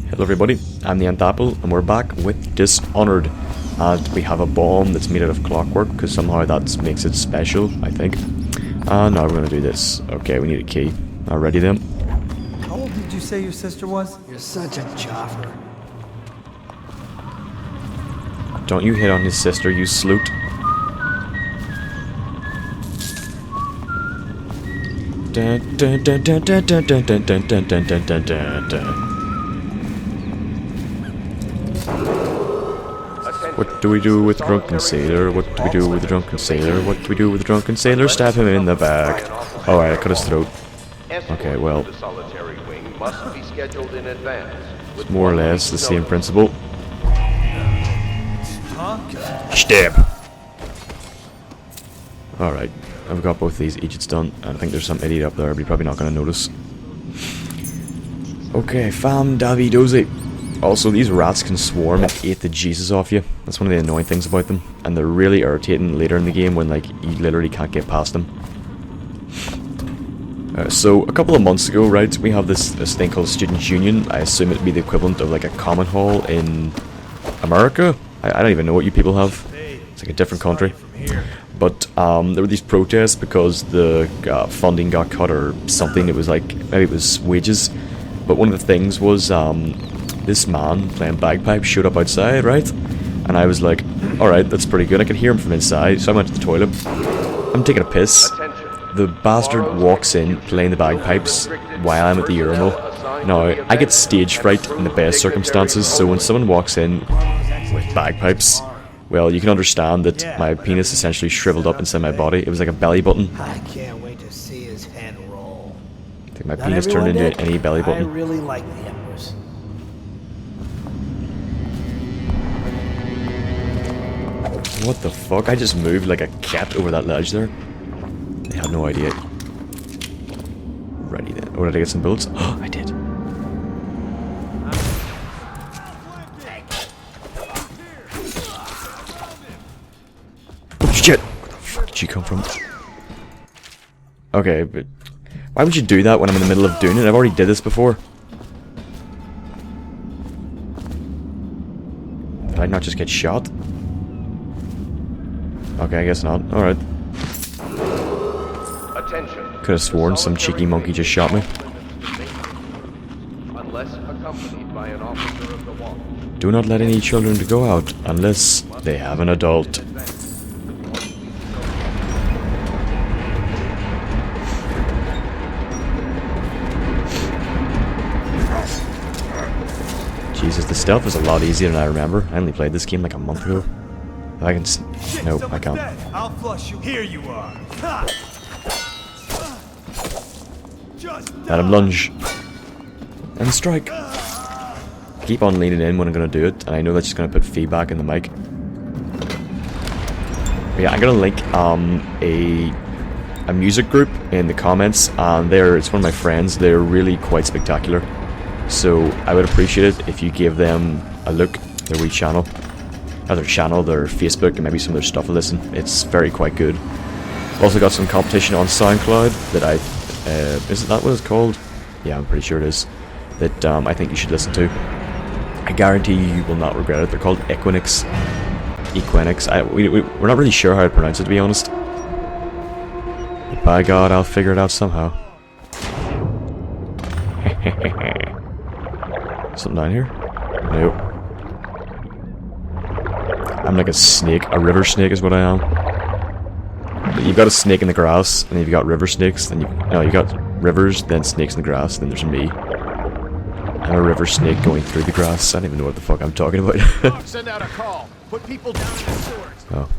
Hello everybody, I'm the Antapple and we're back with Dishonored. And we have a bomb that's made out of clockwork because somehow that makes it special, I think. And now we're going to do this. Okay, we need a key. Alrighty then. How old did you say your sister was? You're such a joffer. Don't you hit on his sister, you sloot. Dun, dun, dun, dun, dun, dun, dun, dun, dun, dun, dun, dun, dun, dun. What do we do with the drunken sailor? What do we do with the drunken sailor? What do we do with the drunken sailor? Stab him in the back. Alright, I cut his throat. Okay, well. It's more or less the same principle. Stab! Alright, I've got both these Egypts done, and I think there's some idiot up there, but you're probably not going to notice. Okay, fam davy dozy. Also, these rats can swarm and eat the Jesus off you. That's one of the annoying things about them. And they're really irritating later in the game when, like, you literally can't get past them. So, a couple of months ago, right, we have this thing called Students' Union. I assume it'd be the equivalent of, like, a common hall in America. I don't even know what you people have. It's like a different country. But there were these protests because the funding got cut or something. It was like, maybe it was wages. But one of the things was this man playing bagpipes showed up outside, right? And I was like, alright, that's pretty good. I could hear him from inside, so I went to the toilet. I'm taking a piss. The bastard walks in playing the bagpipes while I'm at the urinal. Now, I get stage fright in the best circumstances, so when someone walks in with bagpipes, well, you can understand that my penis essentially shriveled up inside my body. It was like a belly button. I can't wait to see his head roll. I think my penis turned into any belly button. I really like the Empress. What the fuck? I just moved like a cat over that ledge there. I had no idea. Ready then. Oh, did I get some bullets? Oh, I did. Oh shit! Where the fuck did you come from? Okay, but why would you do that when I'm in the middle of doing it? I've already did this before. Did I not just get shot? Okay, I guess not. Alright. Could have sworn some cheeky monkey just shot me. Do not let any children to go out unless they have an adult. Jesus, the stealth is a lot easier than I remember. I only played this game like a month ago. I can no, I can't. I'll flush you. Here you are. Let him lunge. And strike. Keep on leaning in when I'm gonna do it, and I know that's just gonna put feedback in the mic. But yeah, I'm gonna link a music group in the comments, and it's one of my friends. They're really quite spectacular. So I would appreciate it if you gave them a look, their wee channel. Their channel, their Facebook, and maybe some of their stuff to listen. It's very quite good. I've also got some competition on SoundCloud that is that what it's called? Yeah, I'm pretty sure it is. That I think you should listen to. I guarantee you will not regret it. They're called Equinix. We're not really sure how to pronounce it, to be honest. But by God, I'll figure it out somehow. Something down here? Nope. I'm like a snake. A river snake is what I am. You've got a snake in the grass, and you've got river snakes, then you've got rivers, then snakes in the grass, then there's me. I'm a river snake going through the grass. I don't even know what the fuck I'm talking about. Send out a call. Put people down in the sewers. Oh.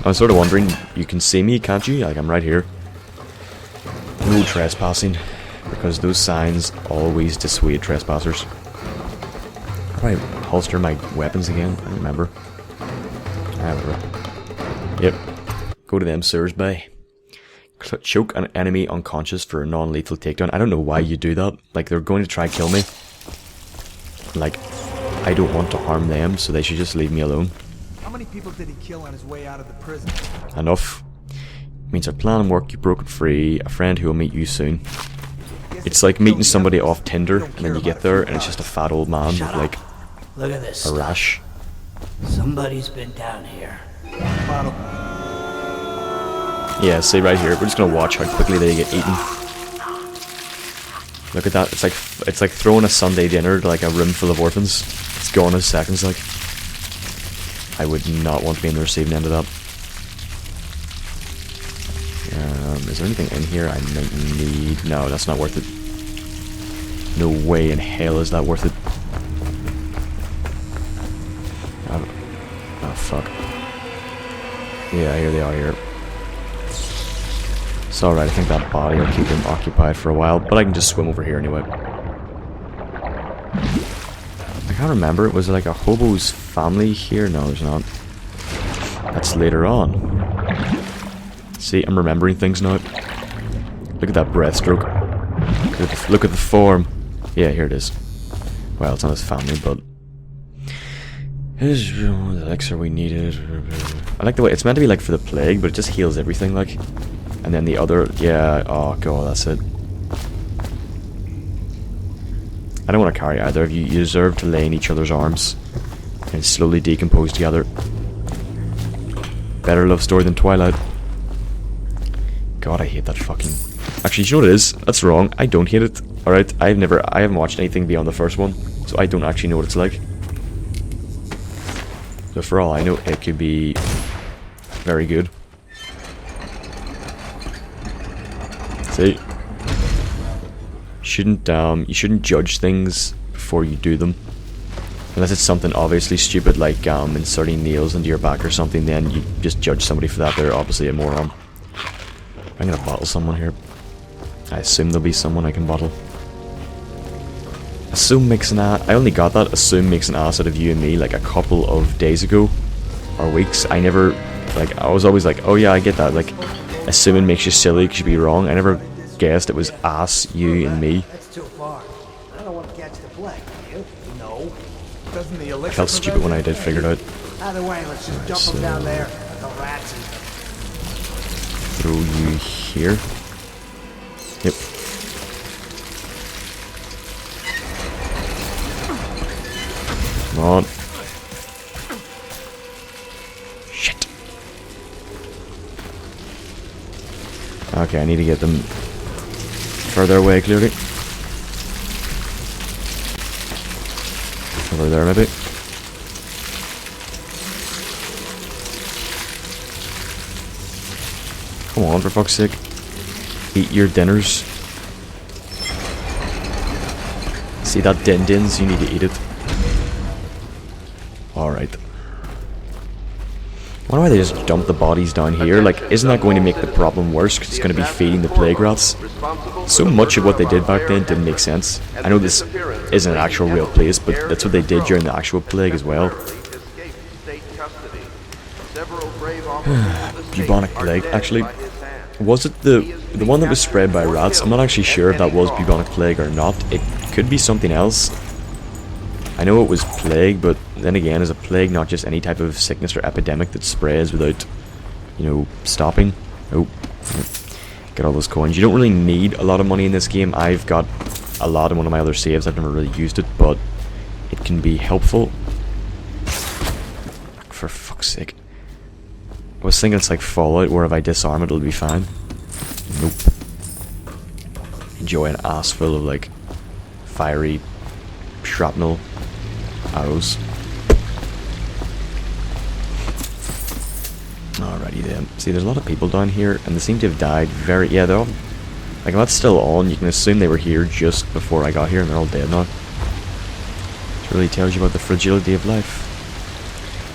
I was sort of wondering, you can see me, can't you? Like, I'm right here. No trespassing, because those signs always dissuade trespassers. How do I holster my weapons again? I don't remember. Yep. Go to them sewers bay. Choke an enemy unconscious for a non-lethal takedown. I don't know why you do that. Like, they're going to try and kill me. Like, I don't want to harm them, so they should just leave me alone. How many people did he kill on his way out of the prison? Enough. Means our plan and work, you've broken free. A friend who will meet you soon. Guess It's like meeting somebody off Tinder, and then you get there, and it's just a fat old man with like Look at this a stuff. rash. Somebody's been down here. Bottle. Yeah, see right here. We're just gonna watch how quickly they get eaten. Look at that. It's like throwing a Sunday dinner to like a room full of orphans. It's gone in seconds. Like, I would not want to be in the receiving end of that. Is there anything in here I might need? No, that's not worth it. No way in hell is that worth it. Oh fuck. Yeah, here they are here. It's alright, I think that body will keep him occupied for a while, but I can just swim over here anyway. I can't remember, was it like a hobo's family here? No, there's not. That's later on. See, I'm remembering things now. Look at that breaststroke. Look at the form. Yeah, here it is. Well, it's not his family, but... Here's the elixir we needed. I like the way... It's meant to be like for the plague, but it just heals everything, like... And then the other... Yeah, oh god, that's it. I don't want to carry either of you. You deserve to lay in each other's arms and slowly decompose together. Better love story than Twilight. God, I hate that fucking... Actually, do you know what it is? That's wrong. I don't hate it. Alright, I haven't watched anything beyond the first one, so I don't actually know what it's like. So for all I know, it could be very good. See? You shouldn't judge things before you do them. Unless it's something obviously stupid like inserting nails into your back or something, then you just judge somebody for that. They're obviously a moron. I'm gonna bottle someone here. I assume there'll be someone I can bottle. Assume makes an ass. I only got that. Assume makes an ass out of you and me like a couple of days ago. Or weeks. I never... Like, I was always like, oh yeah, I get that. Like, assuming makes you silly because you'd be wrong. I never guessed it was ass, you, and me. That's too far. I don't want to catch the plague, do you? No. Doesn't the I elixir felt stupid when I did figure it out. Either way, let's just dump them down there. The rats eat them. Throw you here. Yep. Come on. Shit. Okay, I need to get them further away, clearly. Over there, maybe. Come on, for fuck's sake. Eat your dinners. See that din-dins? You need to eat it. Alright. I wonder why they just dump the bodies down here. Like, isn't that going to make the problem worse? Because it's going to be feeding the plague rats. So much of what they did back then didn't make sense. I know this isn't an actual real place, but that's what they did during the actual plague as well. Bubonic plague, actually. Was it the one that was spread by rats? I'm not actually sure if that was bubonic plague or not. It could be something else. I know it was plague, but then again, is a plague not just any type of sickness or epidemic that spreads without, you know, stopping? Oh, get all those coins. You don't really need a lot of money in this game. I've got a lot in one of my other saves. I've never really used it, but it can be helpful. For fuck's sake. I was thinking it's like Fallout, where if I disarm it, it'll be fine. Nope. Enjoy an ass full of, like, fiery shrapnel arrows. Alrighty then. See, there's a lot of people down here, and they seem to have died very... Yeah, they're all... Like, if that's still on, you can assume they were here just before I got here, and they're all dead now. It really tells you about the fragility of life.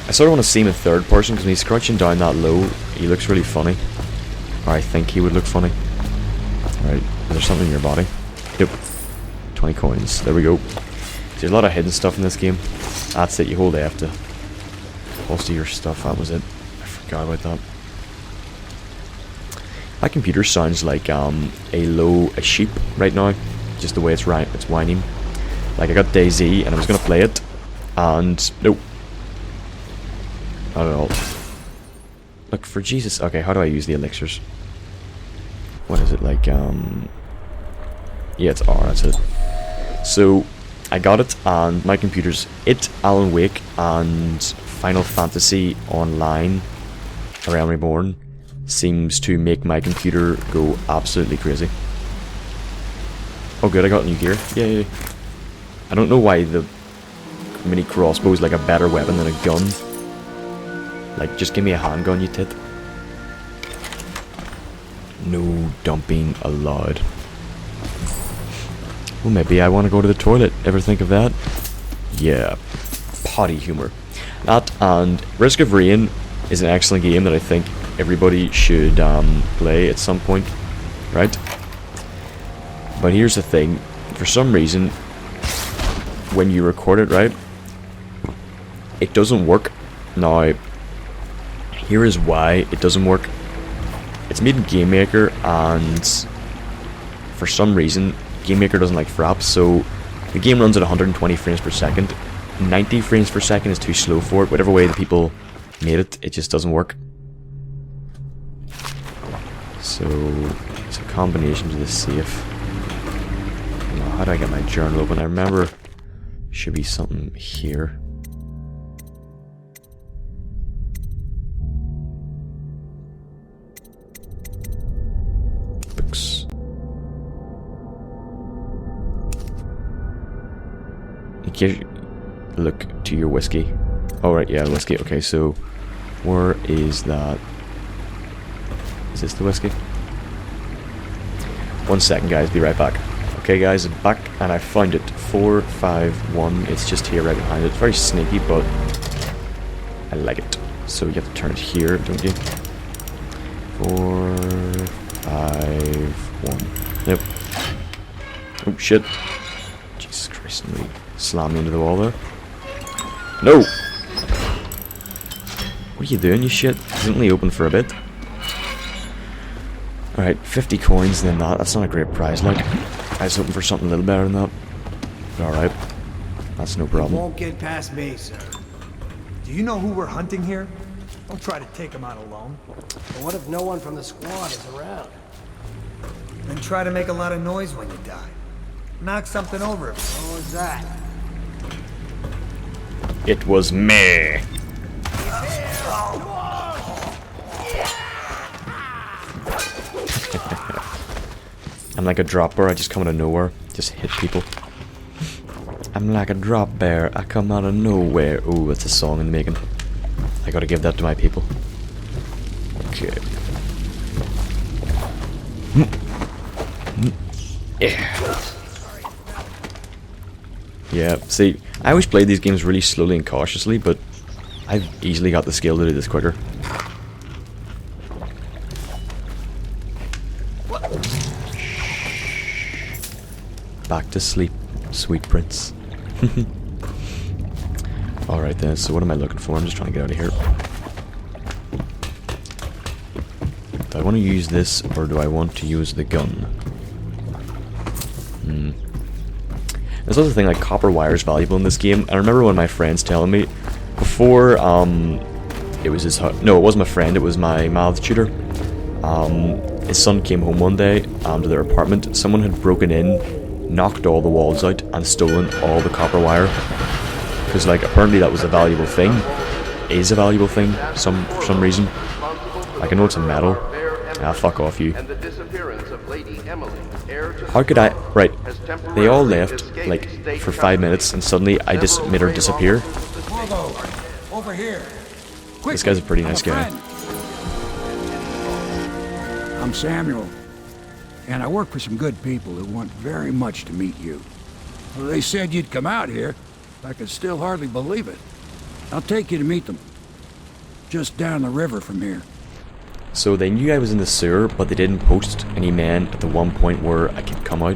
I sort of want to see him in third person, because when he's crouching down that low, he looks really funny. Or I think he would look funny. Alright, is there something in your body? Yep. 20 coins. There we go. There's a lot of hidden stuff in this game. That's it, you hold F to holster your stuff. That was it. I forgot about that. My computer sounds like a sheep right now. Just the way it's whining. Like, I got DayZ and I was going to play it, and nope. Not at all. Look, for Jesus. Okay, how do I use the elixirs? What is it, like, Yeah, it's R, that's it. So, I got it, and my computer's Alan Wake, and Final Fantasy Online, A Realm Reborn, seems to make my computer go absolutely crazy. Oh good, I got new gear. Yay. I don't know why the mini crossbow is like a better weapon than a gun. Like, just give me a handgun, you tit. No dumping allowed. Well, maybe I want to go to the toilet. Ever think of that? Yeah. Potty humor. That and Risk of Rain is an excellent game that I think everybody should play at some point. Right? But here's the thing. For some reason, when you record it, right, it doesn't work. Now, here is why it doesn't work. It's made in Game Maker, and for some reason, Game Maker doesn't like fraps, so the game runs at 120 frames per second. 90 frames per second is too slow for it. Whatever way the people made it, it just doesn't work. So, it's a combination to the safe. Now, how do I get my journal open? I remember should be something here. Books. In case you look to your whiskey. Oh right, yeah, whiskey. Okay, so where is that? Is this the whiskey? 1 second, guys. Be right back. Okay, guys, I'm back, and I found it. 451. It's just here, right behind it. It's very sneaky, but I like it. So you have to turn it here, don't you? 451. Nope. Oh shit! Jesus Christ! Somebody slam me into the wall there. No! What are you doing, you shit? It's only open for a bit. Alright, 50 coins, then that. That's not a great prize, like. I was hoping for something a little better than that. But alright. That's no problem. Won't get past me, sir. Do you know who we're hunting here? Don't try to take him out alone. But what if no one from the squad is around? Then try to make a lot of noise when you die. Knock something over. What was that? It was me. I'm like a drop bear, I just come out of nowhere. Just hit people. I'm like a drop bear, I come out of nowhere. Oh, that's a song in the making. I gotta give that to my people. Okay. Yeah. Yeah, see, I always play these games really slowly and cautiously, but I've easily got the skill to do this quicker. Back to sleep, sweet prince. Alright then, so what am I looking for? I'm just trying to get out of here. Do I want to use this, or do I want to use the gun? There's also the thing, like, copper wire is valuable in this game. I remember one of my friends telling me, before, it was his, no, it wasn't my friend, it was my math tutor. His son came home one day, to their apartment. Someone had broken in, knocked all the walls out, and stolen all the copper wire. Because, like, apparently that was a valuable thing. Is a valuable thing, for some reason. Like, I know it's a metal. Ah, fuck off, you. How could I... Right. They all left, like, for 5 minutes, and suddenly I just made her disappear. Over here. This guy's a pretty nice guy. I'm Samuel, and I work for some good people who want very much to meet you. Well, they said you'd come out here. I could still hardly believe it. I'll take you to meet them. Just down the river from here. So they knew I was in the sewer, but they didn't post any men at the one point where I could come out.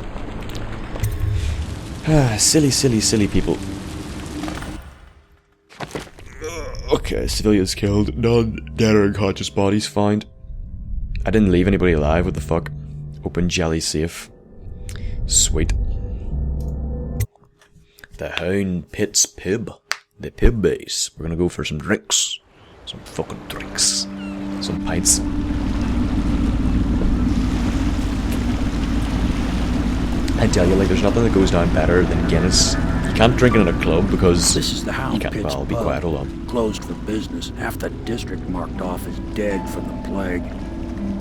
Silly, silly, silly people. Okay, civilians killed, none dead or unconscious bodies found. I didn't leave anybody alive, what the fuck? Open jelly safe. Sweet. The Hound Pit's Pib. The Pib base. We're gonna go for some drinks. Some fucking drinks. Some pints. I tell you, like, there's nothing that goes down better than Guinness. You can't drink it in a club because This is the you Hound can't. Pit's Well, be pub. quiet. Hold on. Closed for business. Half the district marked off as dead from the plague.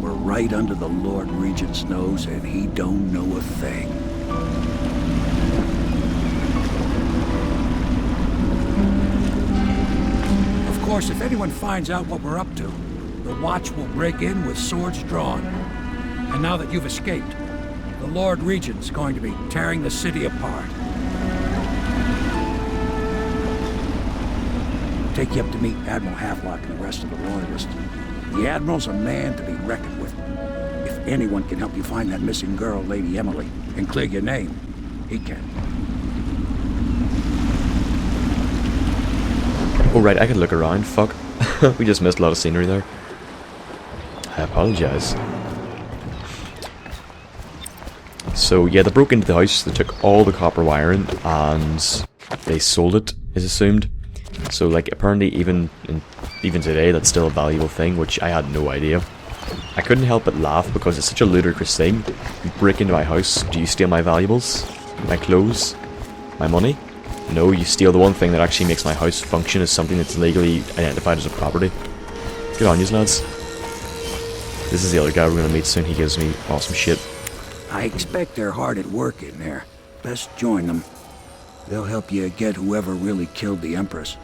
We're right under the Lord Regent's nose, and he don't know a thing. Of course, if anyone finds out what we're up to, the Watch will break in with swords drawn. And now that you've escaped, the Lord Regent's going to be tearing the city apart. Take you up to meet Admiral Havelock and the rest of the Loyalists. The Admiral's a man to be reckoned with. If anyone can help you find that missing girl, Lady Emily, and clear your name, he can. Oh, right, I could look around. Fuck. We just missed a lot of scenery there. I apologize. So, yeah, they broke into the house, they took all the copper wiring, and they sold it, is assumed. So, like, apparently even today, that's still a valuable thing, which I had no idea. I couldn't help but laugh because it's such a ludicrous thing. You break into my house, do you steal my valuables? My clothes? My money? No, you steal the one thing that actually makes my house function as something that's legally identified as a property. Good on yous, lads. This is the other guy we're gonna meet soon, he gives me awesome shit. I expect they're hard at work in there. Best join them. They'll help you get whoever really killed the Empress.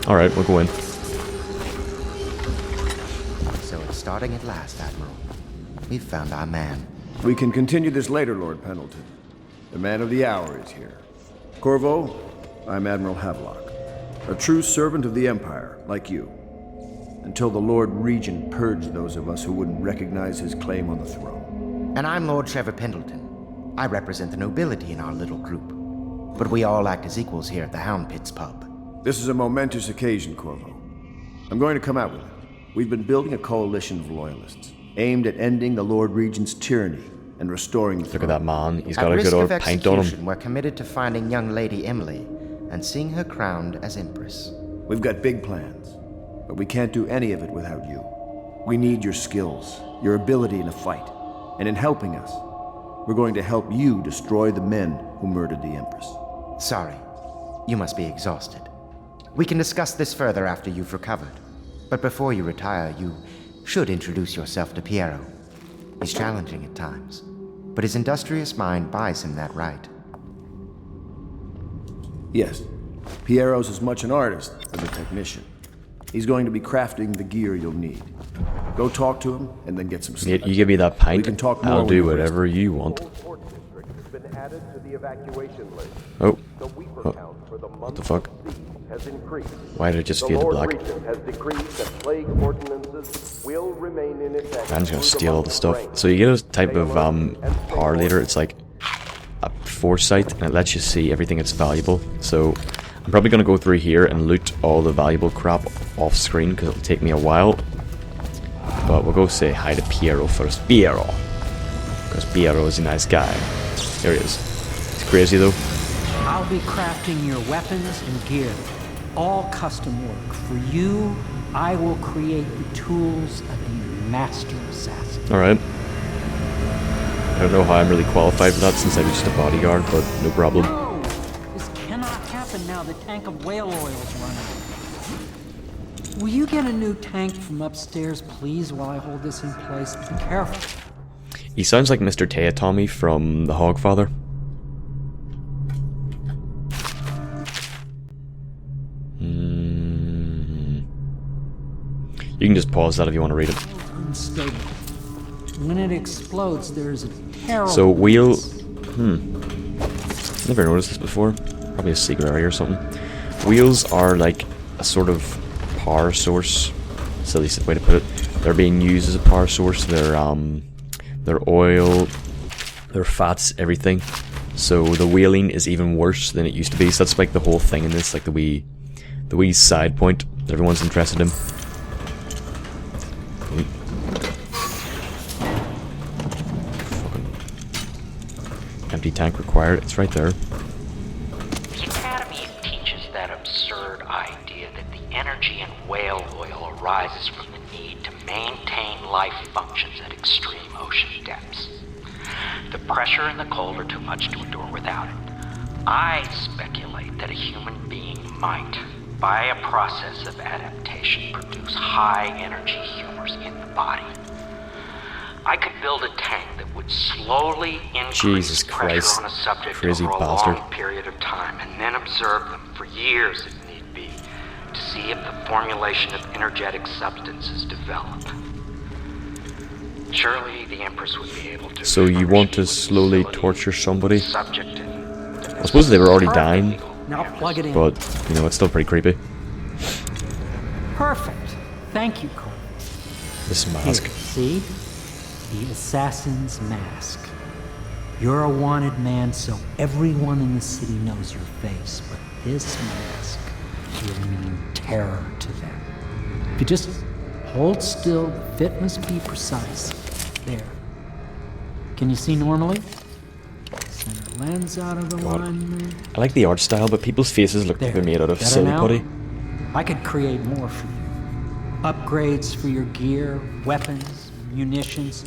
Alright, we'll go in. So it's starting at last, Admiral. We've found our man. We can continue this later, Lord Pendleton. The man of the hour is here. Corvo, I'm Admiral Havelock. A true servant of the Empire, like you. Until the Lord Regent purged those of us who wouldn't recognize his claim on the throne. And I'm Lord Trevor Pendleton. I represent the nobility in our little group. But we all act as equals here at the Hound Pit's pub. This is a momentous occasion, Corvo. I'm going to come out with it. We've been building a coalition of loyalists, aimed at ending the Lord Regent's tyranny and restoring the Look at that man, he's At got a risk good old of pint on him. execution, we're committed to finding young Lady Emily and seeing her crowned as Empress. We've got big plans, but we can't do any of it without you. We need your skills, your ability in a fight, and in helping us, we're going to help you destroy the men who murdered the Empress. Sorry, you must be exhausted. We can discuss this further after you've recovered. But before you retire, you should introduce yourself to Piero. He's challenging at times, but his industrious mind buys him that right. Yes, Piero's as much an artist as a technician. He's going to be crafting the gear you'll need. Go talk to him, and then get some sleep. You give me that We pint, can talk more I'll when do you're whatever you want. Added to the evacuation list. Oh, The weeper oh, count for the what month the fuck? of siege has increased. Why did it just The fade to Lord black? Regent has decreed that plague ordinances will remain in effect. I'm just gonna through the steal all month the of stuff. rain. So you get a type Stay of alert and stay power leader. alert. It's like a foresight, and it lets you see everything that's valuable. So I'm probably gonna go through here and loot all the valuable crap off screen because it'll take me a while. But we'll go say hi to Piero first. Piero, because Piero is a nice guy. There he is. He's crazy though. I'll be crafting your weapons and gear. All custom work. For you, I will create the tools of a master assassin. Alright. I don't know how I'm really qualified for that since I was just a bodyguard, but no problem. No! This cannot happen now. The tank of whale oil is running. Will you get a new tank from upstairs, please, while I hold this in place? Be careful. He sounds like Mr. Teatomi from The Hogfather. You can just pause that if you want to read it. Unstable. When it explodes, there's a terrible... So wheel... Never noticed this before. Probably a secret area or something. Wheels are like a sort of power source. Silly way to put it. They're being used as a power source. They're oil, their fats, everything. So the wheeling is even worse than it used to be. So that's like the whole thing in this, like the wee side point that everyone's interested in. Empty tank required. It's right there. The Academy teaches that absurd idea that the energy in whale oil arises from the need to maintain life functions at extreme ocean depths. The pressure and the cold are too much to endure without it. I speculate that a human being might, by a process of adaptation, produce high-energy humors in the body. I could build a tank that would slowly increase Jesus pressure Christ, on a subject crazy over a bastard. long period of time, and then observe them for years if need be, to see if the formulation of energetic substances develop. Surely the Empress would be able to. So you want to slowly torture somebody? Subject to I suppose they were already dying, Now plug it in. but, you know, it's still pretty creepy. Perfect. Thank you, Cole. This Here, mask. see? The assassin's mask. You're a wanted man, so everyone in the city knows your face, but this mask will mean terror to them. If you just hold still, the fit must be precise. There. Can you see normally? Center lens out of alignment. I like the art style, but people's faces look like they're made out of Better silly now? putty. I could create more for you. Upgrades for your gear, weapons, munitions.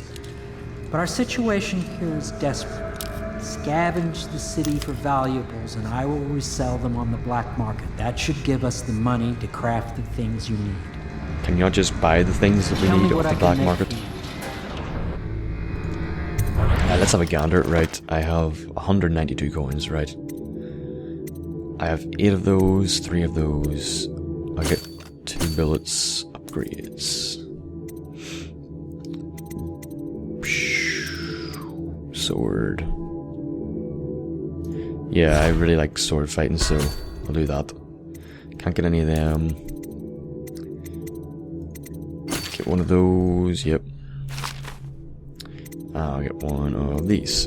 But our situation here is desperate. Scavenge the city for valuables and I will resell them on the black market. That should give us the money to craft the things you need. Can you not just buy the things that we Tell me need what off I the can black make market? for you. Let's have a gander. Right, I have 192 coins, right? I have 8 of those, 3 of those. I'll get 2 bullets, upgrades. Sword. Yeah, I really like sword fighting, so I'll do that. Can't get any of them. Get one of those, yep. I'll get one of these.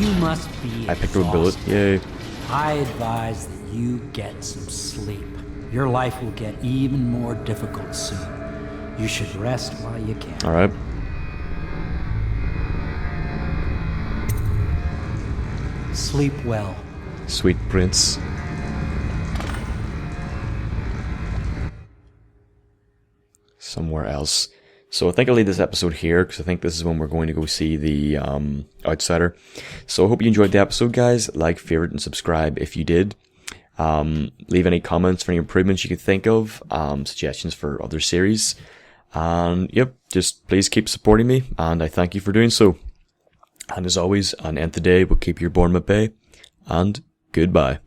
You must be I picked up a bullet, yay. I advise that you get some sleep. Your life will get even more difficult soon. You should rest while you can. Alright. Sleep well. Sweet prince. Somewhere else. So I think I'll leave this episode here because I think this is when we're going to go see the Outsider. So I hope you enjoyed the episode, guys. Like, favorite, and subscribe if you did. Leave any comments for any improvements you could think of, suggestions for other series. And yep, just please keep supporting me, and I thank you for doing so. And as always, on Nth Day, we'll keep your Bournemouth Bay, and goodbye.